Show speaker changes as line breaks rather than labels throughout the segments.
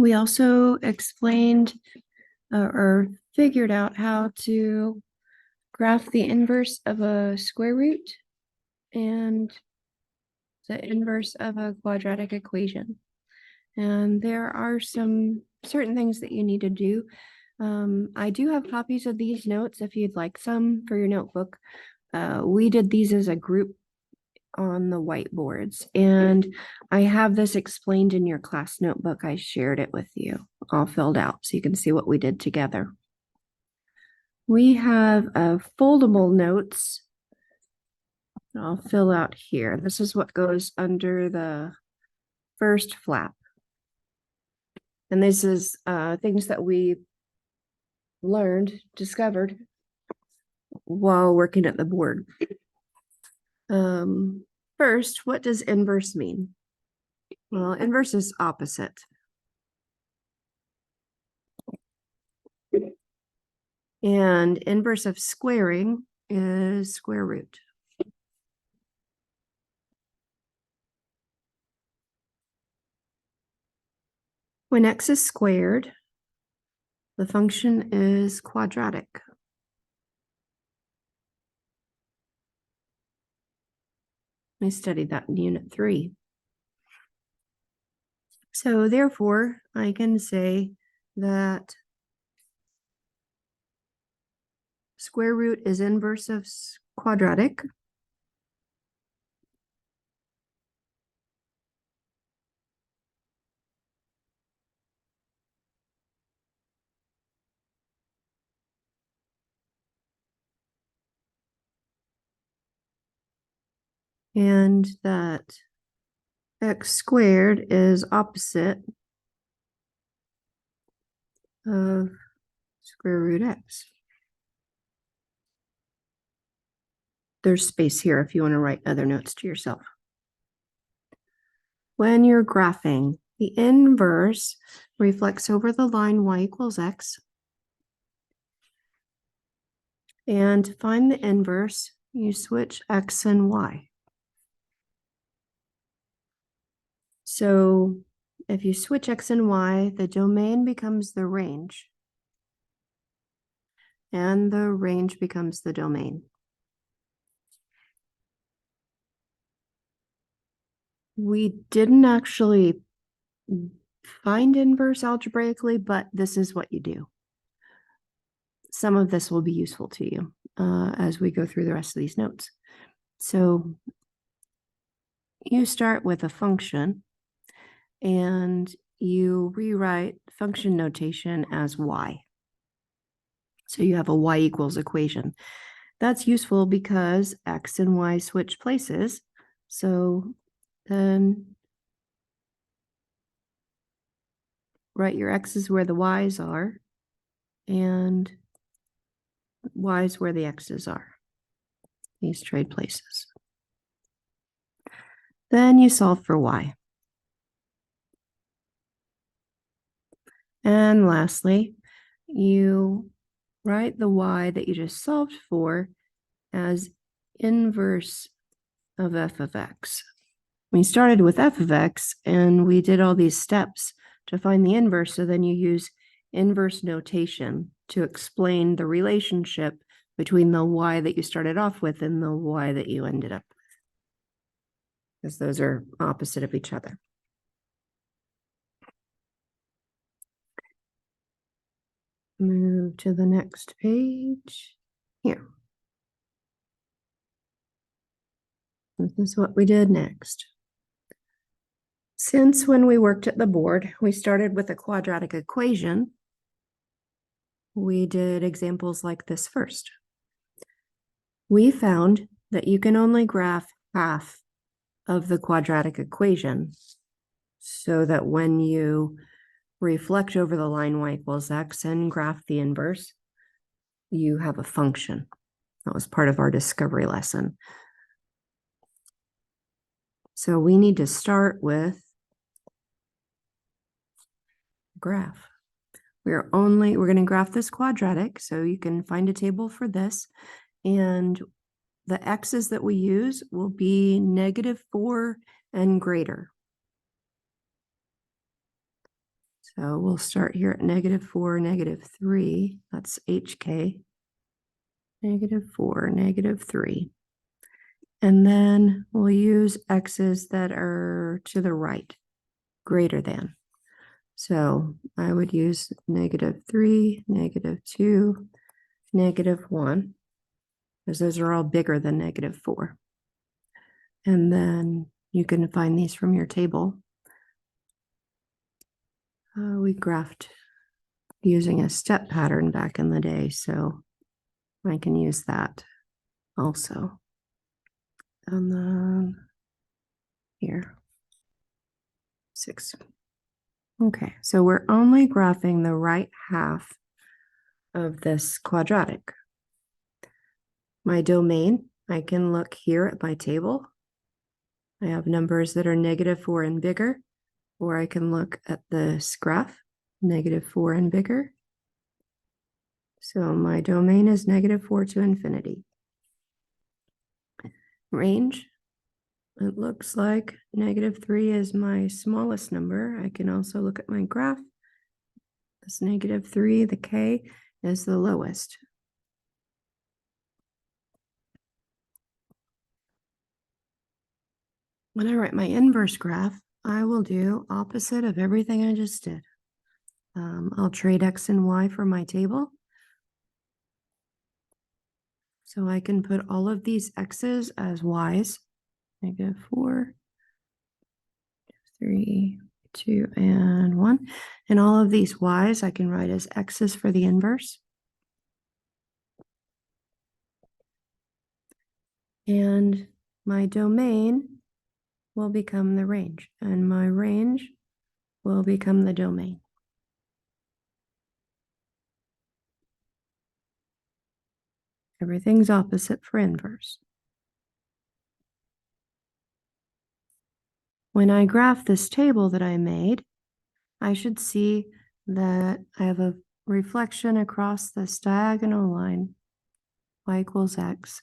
We also explained or figured out how to graph the inverse of a square root and the inverse of a quadratic equation. And there are some certain things that you need to do. I do have copies of these notes if you'd like some for your notebook. We did these as a group on the whiteboards, and I have this explained in your class notebook. I shared it with you all filled out so you can see what we did together. We have foldable notes. I'll fill out here. This is what goes under the first flap. And this is things that we discovered while working at the board. First, what does inverse mean? Well, inverse is opposite. And inverse of squaring is square root. When x is squared, the function is quadratic. I studied that in Unit 3. So therefore, I can say that square root is inverse of quadratic. And that x squared is opposite of square root x. There's space here if you want to write other notes to yourself. When you're graphing, the inverse reflects over the line y equals x. And to find the inverse, you switch x and y. So if you switch x and y, the domain becomes the range. And the range becomes the domain. We didn't actually find inverse algebraically, but this is what you do. Some of this will be useful to you as we go through the rest of these notes. So you start with a function and you rewrite function notation as y. So you have a y equals equation. That's useful because x and y switch places. So then write your x's where the y's are and y's where the x's are. These trade places. Then you solve for y. And lastly, you write the y that you just solved for as inverse of f of x. We started with f of x and we did all these steps to find the inverse. So then you use inverse notation to explain the relationship between the y that you started off with and the y that you ended up with, because those are opposite of each other. Move to the next page here. This is what we did next. Since when we worked at the board, we started with a quadratic equation, we did examples like this first. We found that you can only graph half of the quadratic equation, so that when you reflect over the line y equals x and graph the inverse, you have a function. That was part of our discovery lesson. So we need to start with graph. We're going to graph this quadratic, so you can find a table for this. And the x's that we use will be -4 and greater. So we'll start here at -4, -3. That's HK. -4, -3. And then we'll use x's that are to the right, greater than. So I would use -3, -2, -1, because those are all bigger than -4. And then you can find these from your table. We graphed using a step pattern back in the day, so I can use that also. And then here, 6. Okay, so we're only graphing the right half of this quadratic. My domain, I can look here at my table. I have numbers that are -4 and bigger, or I can look at this graph, -4 and bigger. So my domain is -4 to infinity. Range, it looks like -3 is my smallest number. I can also look at my graph. This -3, the K, is the lowest. When I write my inverse graph, I will do opposite of everything I just did. I'll trade X and Y for my table. So I can put all of these X's as Y's. -4, 3, 2, and 1. And all of these Y's I can write as X's for the inverse. And my domain will become the range, and my range will become the domain. Everything's opposite for inverse. When I graph this table that I made, I should see that I have a reflection across this diagonal line, y = x.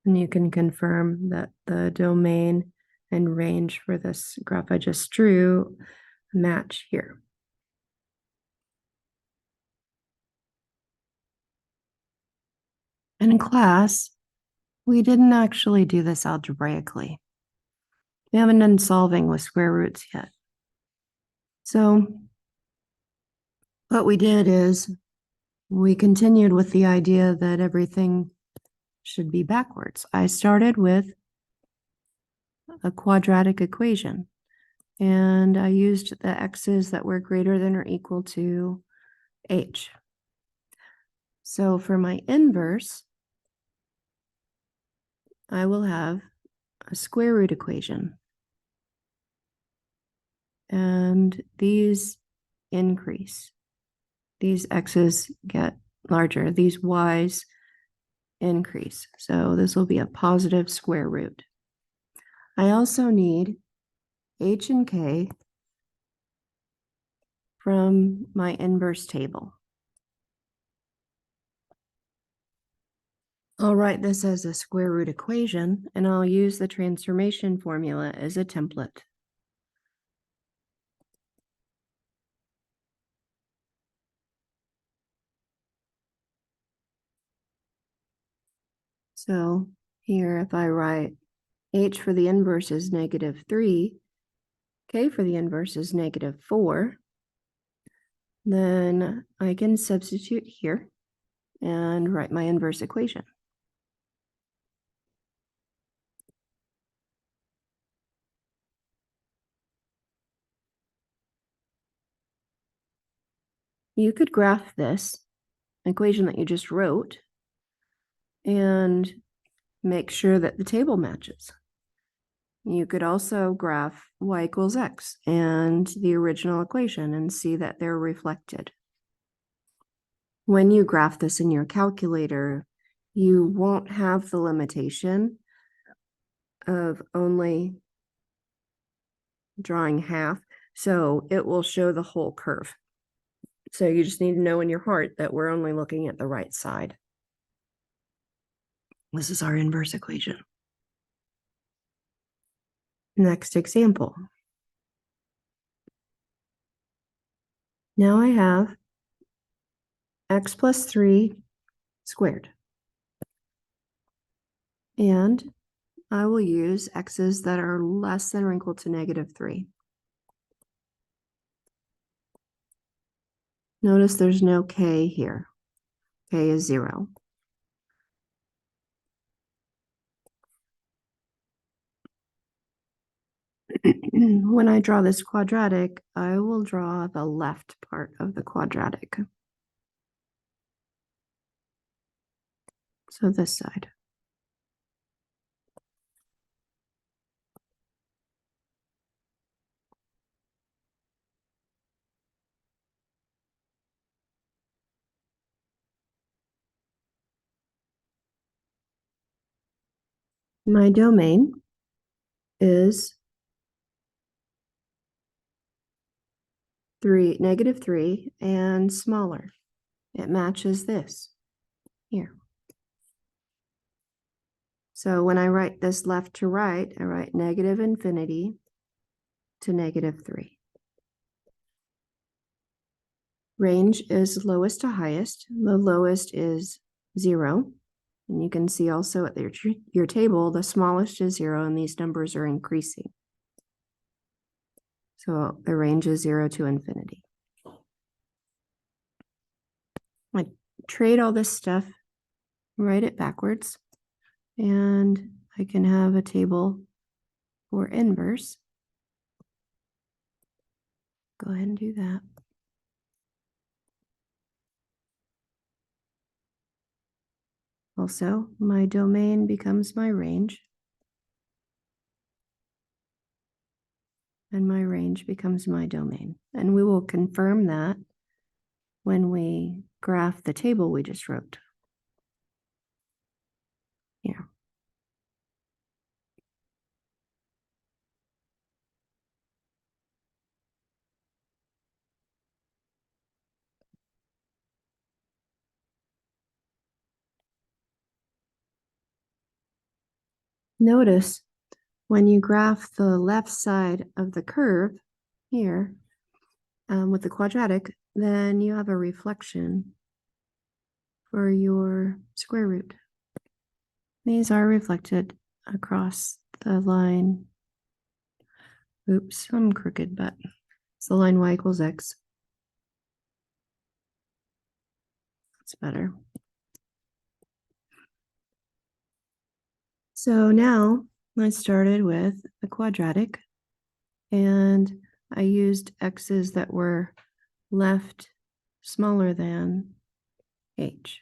And you can confirm that the domain and range for this graph I just drew match here. And in class, we didn't actually do this algebraically. We haven't done solving with square roots yet. So what we did is we continued with the idea that everything should be backwards. I started with a quadratic equation, and I used the x's that were greater than or equal to h. So for my inverse, I will have a square root equation. And these increase. These x's get larger. These y's increase. So this will be a positive square root. I also need h and k from my inverse table. I'll write this as a square root equation, and I'll use the transformation formula as a template. So here, if I write h for the inverse is -3, k for the inverse is -4, then I can substitute here and write my inverse equation. You could graph this equation that you just wrote and make sure that the table matches. You could also graph y = x and the original equation and see that they're reflected. When you graph this in your calculator, you won't have the limitation of only drawing half, so it will show the whole curve. So you just need to know in your heart that we're only looking at the right side. This is our inverse equation. Next example. Now I have x plus 3 squared. And I will use x's that are less than or equal to -3. Notice there's no k here. K is 0. When I draw this quadratic, I will draw the left part of the quadratic. So this side. My domain is -3 and smaller. It matches this here. So when I write this left to right, I write -infinity to -3. Range is lowest to highest. The lowest is 0. And you can see also at your table, the smallest is 0, and these numbers are increasing. So the range is 0 to infinity. I trade all this stuff, write it backwards, and I can have a table for inverse. Go ahead and do that. Also, my domain becomes my range, and my range becomes my domain. And we will confirm that when we graph the table we just wrote. Here. Notice when you graph the left side of the curve here with the quadratic, then you have a reflection for your square root. These are reflected across the line. Oops, I'm crooked, but it's the line y equals x. That's better. So now I started with the quadratic, and I used x's that were left smaller than h.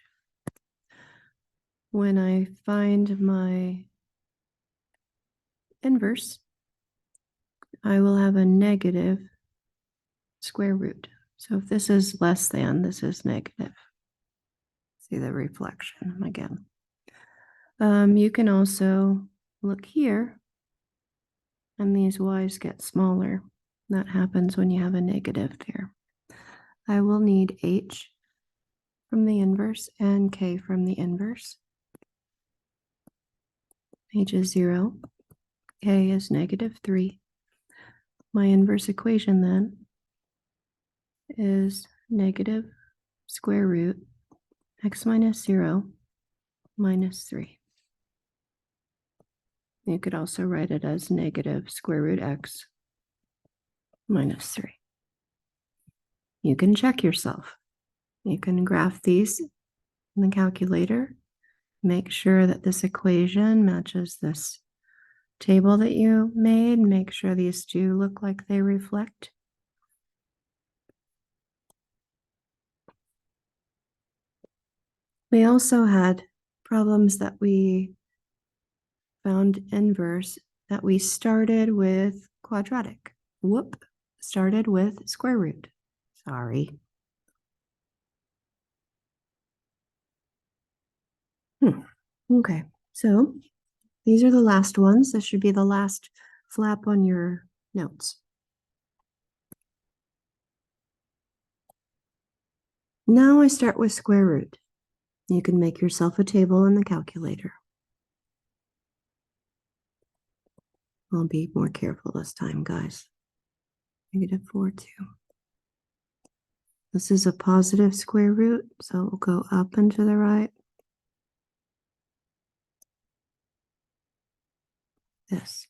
When I find my inverse, I will have a negative square root. So if this is less than, this is negative. See the reflection again. You can also look here, and these y's get smaller. That happens when you have a negative there. I will need h from the inverse and k from the inverse. H is 0, k is -3. My inverse equation then is negative square root x minus 0 minus 3. You could also write it as negative square root x minus 3. You can check yourself. You can graph these in the calculator. Make sure that this equation matches this table that you made. Make sure these two look like they reflect. We also had problems that we found inverse that we started with quadratic. Started with square root. Sorry. Okay, so these are the last ones. This should be the last flap on your notes. Now I start with square root. You can make yourself a table in the calculator. I'll be more careful this time, guys. -4, 2. This is a positive square root, so it will go up and to the right. This.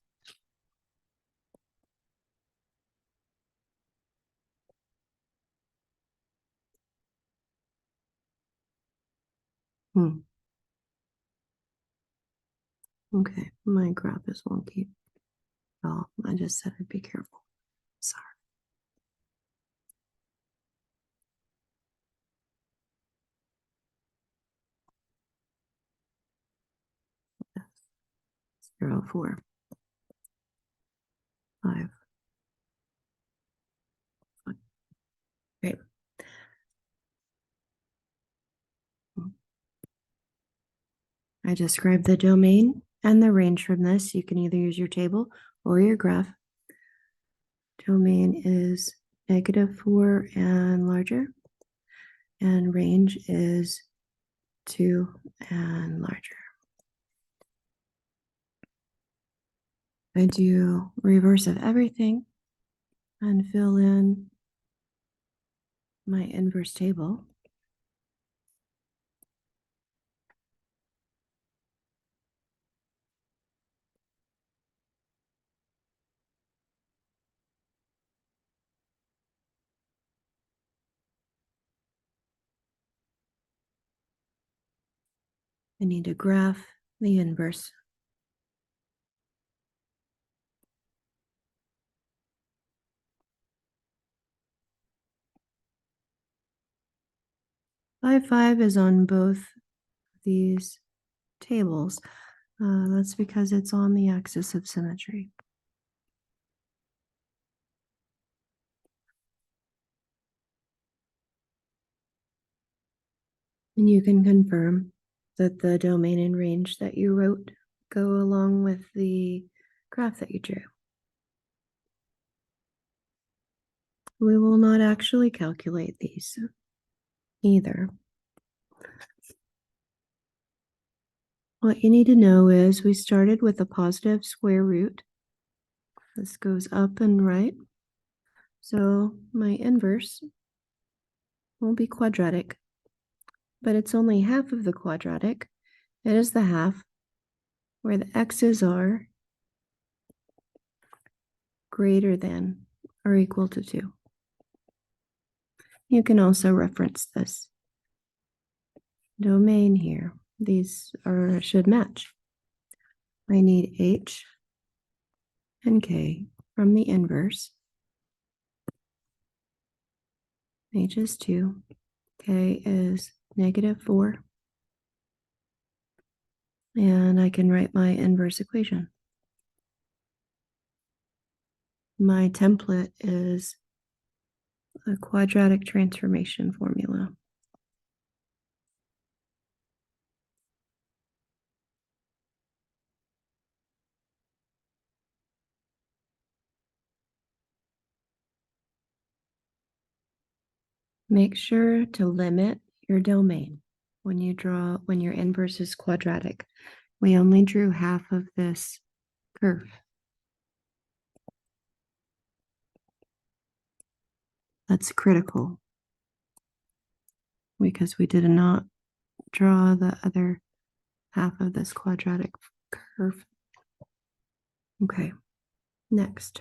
Okay, my graph is wonky. Oh, I just said I'd be careful. Sorry. 0, 4, 5. Great. I described the domain and the range from this. You can either use your table or your graph. Domain is -4 and larger, and range is 2 and larger. I do reverse of everything and fill in my inverse table. I need to graph the inverse. Five is on both these tables. That's because it's on the axis of symmetry. And you can confirm that the domain and range that you wrote go along with the graph that you drew. We will not actually calculate these either. What you need to know is we started with a positive square root. This goes up and right. So my inverse will be quadratic, but it's only half of the quadratic. It is the half where the x's are greater than or equal to 2. You can also reference this domain here. These should match. I need h and k from the inverse. H is 2, k is -4, and I can write my inverse equation. My template is a quadratic transformation formula. Make sure to limit your domain when your inverse is quadratic. We only drew half of this curve. That's critical because we did not draw the other half of this quadratic curve. Okay, next.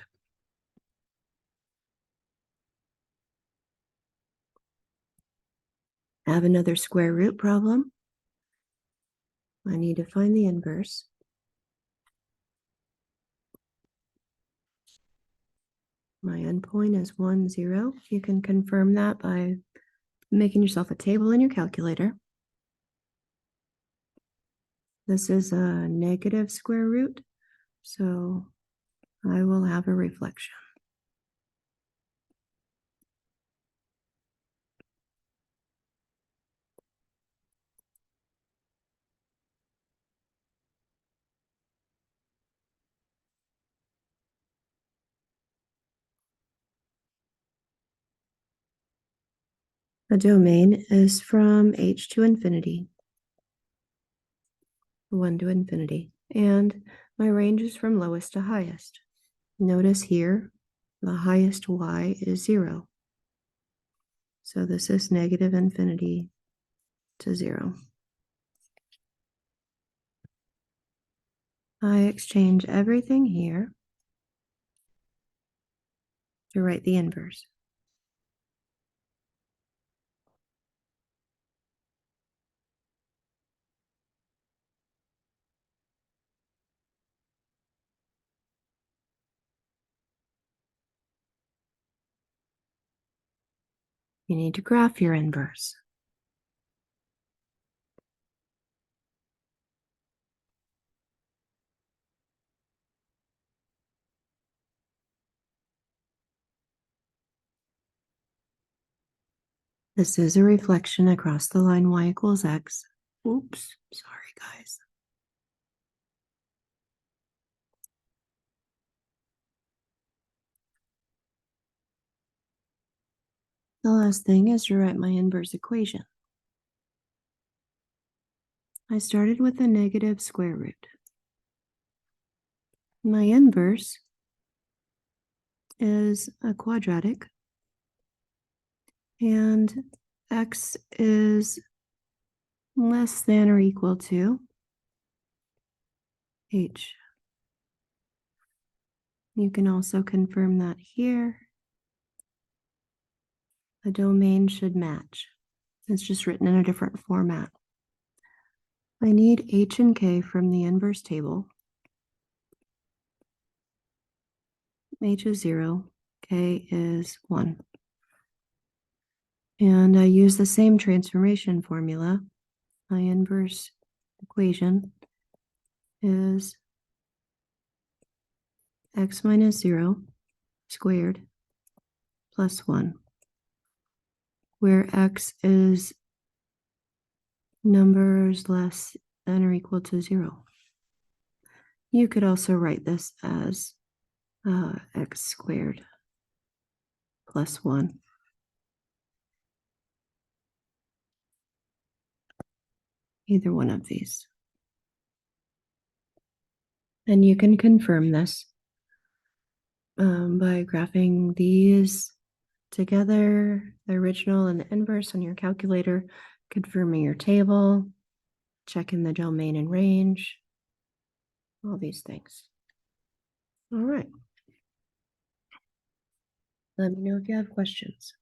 I have another square root problem. I need to find the inverse. My endpoint is 1, 0. You can confirm that by making yourself a table in your calculator. This is a negative square root, so I will have a reflection. The domain is from h to infinity, 1 to infinity, and my range is from lowest to highest. Notice here, the highest y is 0. So this is negative infinity to 0. I exchange everything here to write the inverse. You need to graph your inverse. This is a reflection across the line y equals x. Oops, sorry guys. The last thing is to write my inverse equation. I started with a negative square root. My inverse is a quadratic, and x is less than or equal to h. You can also confirm that here. The domain should match. It's just written in a different format. I need h and k from the inverse table. H is 0, k is 1. And I use the same transformation formula. My inverse equation is x minus 0 squared plus 1, where x is numbers less than or equal to 0. You could also write this as x squared plus 1. Either one of these. And you can confirm this by graphing these together, the original and the inverse on your calculator, confirming your table, checking the domain and range, all these things. All right. Let me know if you have questions.